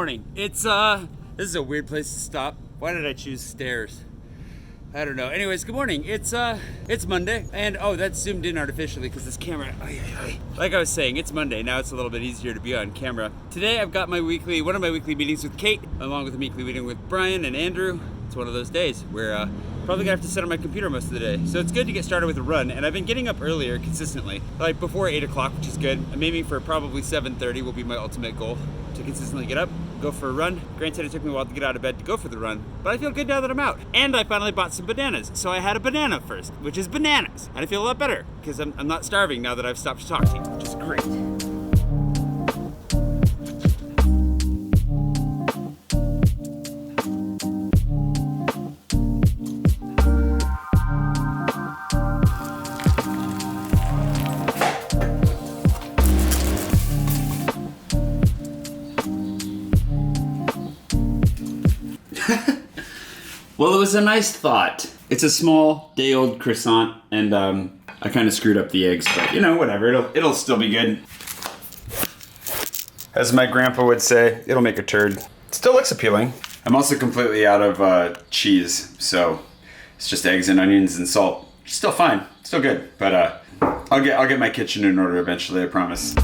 morning. This is a weird place to stop. Why did I choose stairs? I don't know. Anyways, good morning. It's Monday, and oh, that's zoomed in artificially because this camera. Like I was saying, it's Monday. Now it's a little bit easier to be on camera. Today I've got one of my weekly meetings with Kate, along with a weekly meeting with Brian and Andrew. It's one of those days where probably gonna have to sit on my computer most of the day. So it's good to get started with a run, and I've been getting up earlier consistently, like before 8 o'clock, which is good. I'm aiming for probably 7:30 will be my ultimate goal, to consistently get up, go for a run. Granted, it took me a while to get out of bed to go for the run, but I feel good now that I'm out. And I finally bought some bananas, so I had a banana first, which is bananas. And I feel a lot better, because I'm not starving now that I've stopped to talk to you, which is great. Well, it was a nice thought. It's a small, day-old croissant, and I kind of screwed up the eggs, but you know, whatever. It'll still be good. As my grandpa would say, it'll make a turd. It still looks appealing. I'm also completely out of cheese, so it's just eggs and onions and salt. Still fine, still good, but I'll get my kitchen in order eventually, I promise.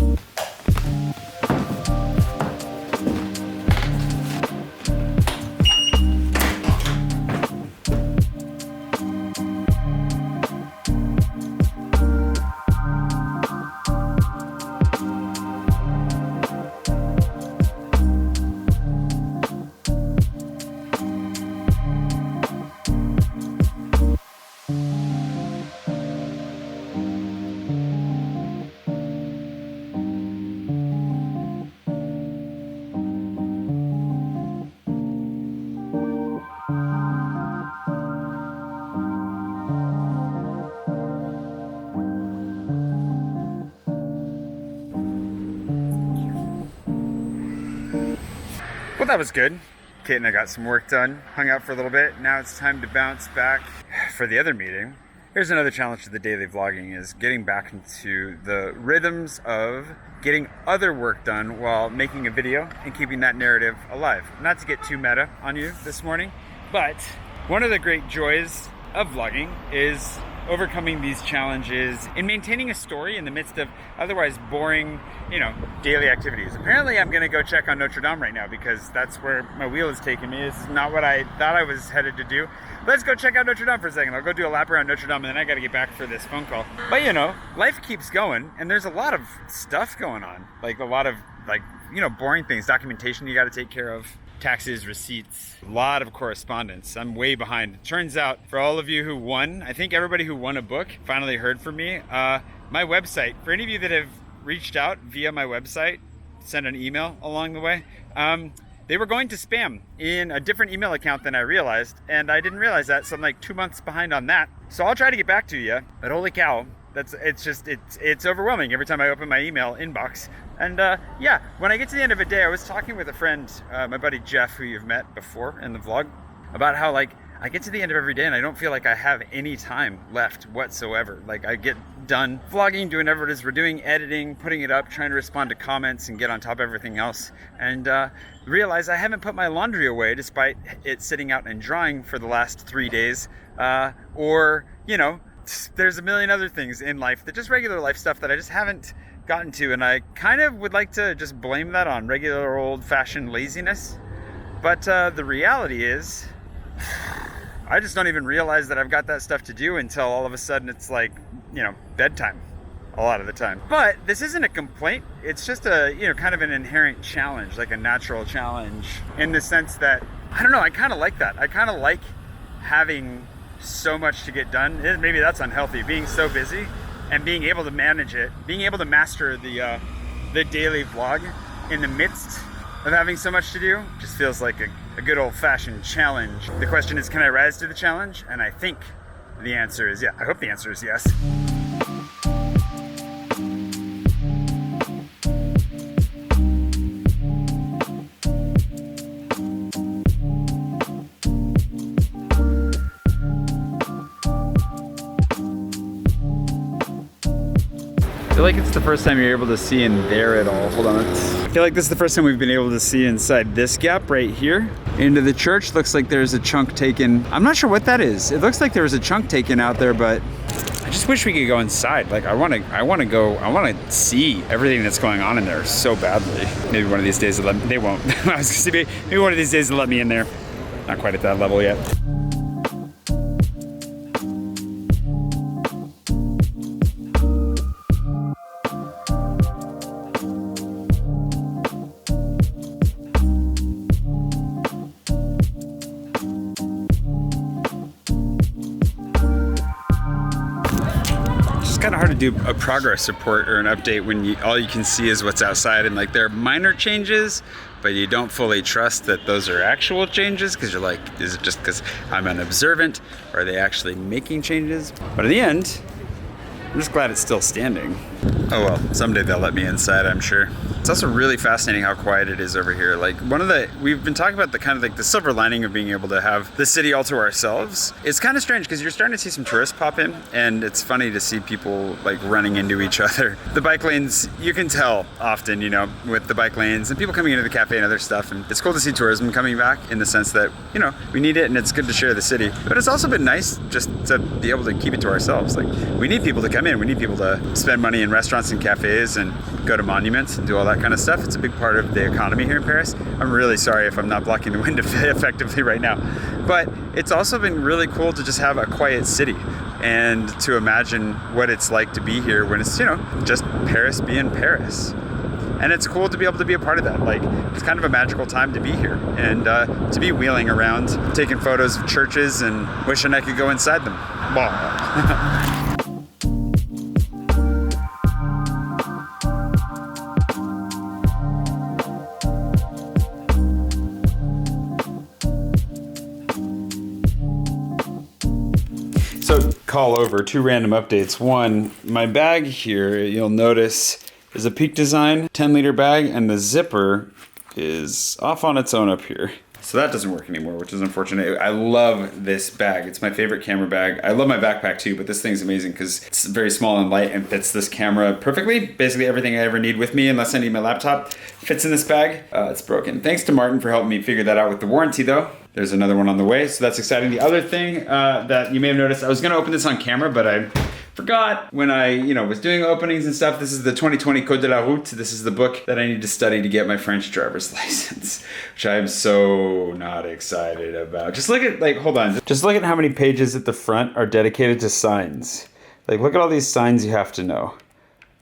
Well, that was good. Kate and I got some work done, hung out for a little bit. Now it's time to bounce back for the other meeting. Here's another challenge to the daily vlogging, is getting back into the rhythms of getting other work done while making a video and keeping that narrative alive. Not to get too meta on you this morning, but one of the great joys of vlogging is overcoming these challenges and maintaining a story in the midst of otherwise boring, daily activities. Apparently I'm gonna go check on Notre Dame right now because that's where my wheel is taking me. It's not what I thought I was headed to do. Let's go check out Notre Dame for a second. I'll go do a lap around Notre Dame and then I gotta get back for this phone call. But life keeps going and there's a lot of stuff going on. Like a lot of boring things, documentation you gotta take care of. Taxes, receipts, a lot of correspondence. I'm way behind. It turns out, for all of you who won, I think everybody who won a book finally heard from me. My website, for any of you that have reached out via my website, sent an email along the way, they were going to spam in a different email account than I realized, and I didn't realize that, so I'm like 2 months behind on that. So I'll try to get back to you, but holy cow, it's overwhelming every time I open my email inbox. And when I get to the end of a day, I was talking with a friend, my buddy Jeff, who you've met before in the vlog, about how I get to the end of every day and I don't feel like I have any time left whatsoever. Like I get done vlogging, doing whatever it is we're doing, editing, putting it up, trying to respond to comments and get on top of everything else. And realize I haven't put my laundry away despite it sitting out and drying for the last 3 days. There's a million other things in life, that just regular life stuff that I just haven't gotten to, and I kind of would like to just blame that on regular old-fashioned laziness. But the reality is, I just don't even realize that I've got that stuff to do until all of a sudden it's like, bedtime a lot of the time. But this isn't a complaint. It's just a, kind of an inherent challenge, like a natural challenge, in the sense that, I don't know, I kind of like that. I kind of like having so much to get done. Maybe that's unhealthy, being so busy and being able to manage it, being able to master the daily vlog in the midst of having so much to do just feels like a good old-fashioned challenge. The question is, can I rise to the challenge? And I think the answer is yeah. I hope the answer is yes. like it's the first time you're able to see in there at all. Hold on. I feel like this is the first time we've been able to see inside this gap right here into the church. Looks like there's a chunk taken. I'm not sure what that is. It looks like there was a chunk taken out there, but I just wish we could go inside. Like I want to see everything that's going on in there so badly. Maybe one of these days they won't. I was gonna say maybe one of these days they'll let me in there. Not quite at that level yet. Kind of hard to do a progress report or an update when all you can see is what's outside, and like there are minor changes, but you don't fully trust that those are actual changes because you're like, is it just because I'm unobservant, or are they actually making changes? But in the end, I'm just glad it's still standing. Oh well, someday they'll let me inside, I'm sure. It's also really fascinating how quiet it is over here. Like we've been talking about the kind of like the silver lining of being able to have the city all to ourselves. It's kind of strange because you're starting to see some tourists pop in, and it's funny to see people like running into each other. The bike lanes, you can tell often, you know, with the bike lanes and people coming into the cafe and other stuff. And it's cool to see tourism coming back in the sense that, you know, we need it and it's good to share the city. But it's also been nice just to be able to keep it to ourselves. Like we need people to come in. We need people to spend money in restaurants and cafes and go to monuments and do all that kind of stuff. It's a big part of the economy here in Paris. I'm really sorry if I'm not blocking the wind effectively right now. But it's also been really cool to just have a quiet city and to imagine what it's like to be here when it's, you know, just Paris being Paris. And it's cool to be able to be a part of that. Like, it's kind of a magical time to be here and to be wheeling around, taking photos of churches and wishing I could go inside them. So, call over, 2 random updates. One, my bag here, you'll notice, is a Peak Design 10-liter bag, and the zipper is off on its own up here. So that doesn't work anymore, which is unfortunate. I love this bag. It's my favorite camera bag. I love my backpack too, but this thing's amazing because it's very small and light and fits this camera perfectly. Basically everything I ever need with me, unless I need my laptop, fits in this bag. It's broken. Thanks to Martin for helping me figure that out with the warranty though. There's another one on the way, so that's exciting. The other thing that you may have noticed, I was gonna open this on camera, but I forgot when I, was doing openings and stuff. This is the 2020 Code de la Route. This is the book that I need to study to get my French driver's license, which I'm so not excited about. Just look at, hold on. Just look at how many pages at the front are dedicated to signs. Like, look at all these signs you have to know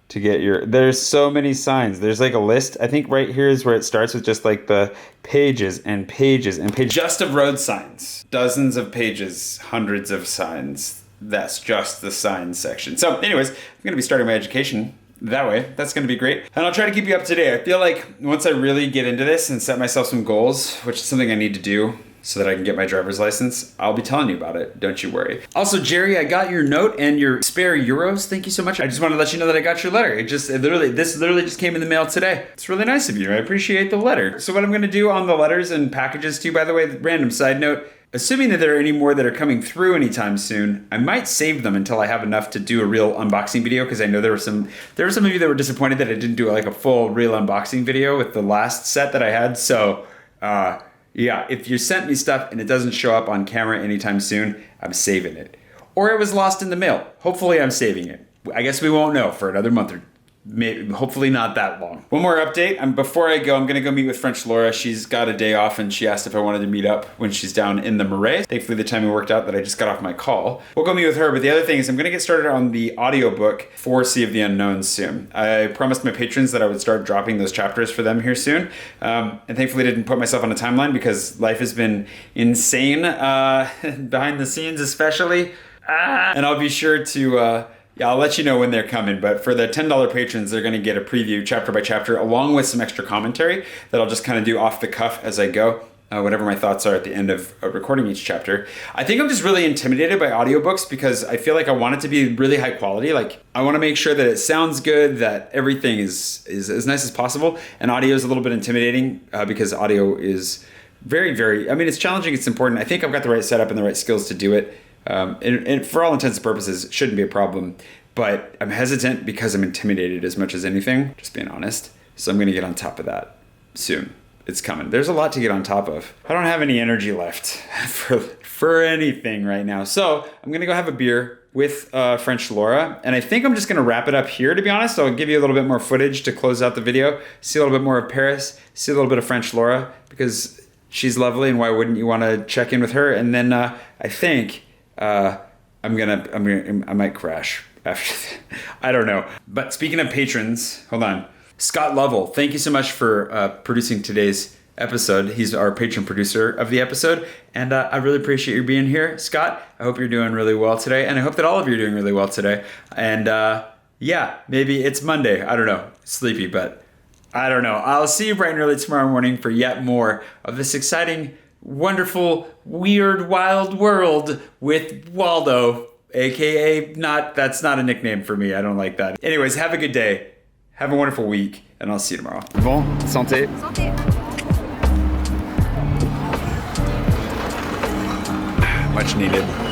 to get there's so many signs. There's like a list. I think right here is where it starts with just like the pages and pages and pages. Just of road signs. Dozens of pages, hundreds of signs. That's just the signs section. So anyways, I'm gonna be starting my education that way. That's gonna be great. And I'll try to keep you up to date. I feel like once I really get into this and set myself some goals, which is something I need to do so that I can get my driver's license, I'll be telling you about it. Don't you worry. Also, Jerry, I got your note and your spare euros. Thank you so much. I just wanted to let you know that I got your letter. This literally just came in the mail today. It's really nice of you. I appreciate the letter. So what I'm gonna do on the letters and packages too, by the way, random side note, assuming that there are any more that are coming through anytime soon, I might save them until I have enough to do a real unboxing video, because I know there were some of you that were disappointed that I didn't do like a full real unboxing video with the last set that I had. So yeah, if you sent me stuff and it doesn't show up on camera anytime soon, I'm saving it. Or it was lost in the mail. Hopefully I'm saving it. I guess we won't know for another month or maybe, hopefully not that long. One more update. Before I go, I'm gonna go meet with French Laura. She's got a day off and she asked if I wanted to meet up when she's down in the Marais. Thankfully the timing worked out that I just got off my call. We'll go meet with her, but the other thing is I'm gonna get started on the audiobook for Sea of the Unknown soon. I promised my patrons that I would start dropping those chapters for them here soon. And thankfully I didn't put myself on a timeline because life has been insane, behind the scenes especially. And I'll be sure to, yeah, I'll let you know when they're coming, but for the $10 patrons, they're gonna get a preview chapter by chapter along with some extra commentary that I'll just kind of do off the cuff as I go, whatever my thoughts are at the end of recording each chapter. I think I'm just really intimidated by audiobooks because I feel like I want it to be really high quality. Like, I wanna make sure that it sounds good, that everything is as nice as possible, and audio is a little bit intimidating because audio is very, very, it's challenging, it's important. I think I've got the right setup and the right skills to do it. And for all intents and purposes, it shouldn't be a problem. but I'm hesitant because I'm intimidated as much as anything, just being honest. So I'm gonna get on top of that soon. It's coming. There's a lot to get on top of. I don't have any energy left for anything right now. So I'm gonna go have a beer with French Laura, and I think I'm just gonna wrap it up here, to be honest. I'll give you a little bit more footage to close out the video, see a little bit more of Paris, see a little bit of French Laura, because she's lovely, and why wouldn't you wanna check in with her? And then I think I might crash after that. I don't know. But speaking of patrons, hold on. Scott Lovell, thank you so much for producing today's episode. He's our patron producer of the episode, and I really appreciate you being here, Scott. I hope you're doing really well today, and I hope that all of you are doing really well today. And yeah, maybe it's Monday. I don't know. Sleepy, but I don't know. I'll see you bright and early tomorrow morning for yet more of this exciting, wonderful, weird, wild world with Waldo, aka that's not a nickname for me. I don't like that. Anyways, have a good day. Have a wonderful week, and I'll see you tomorrow. Bon, santé. Santé. Much needed.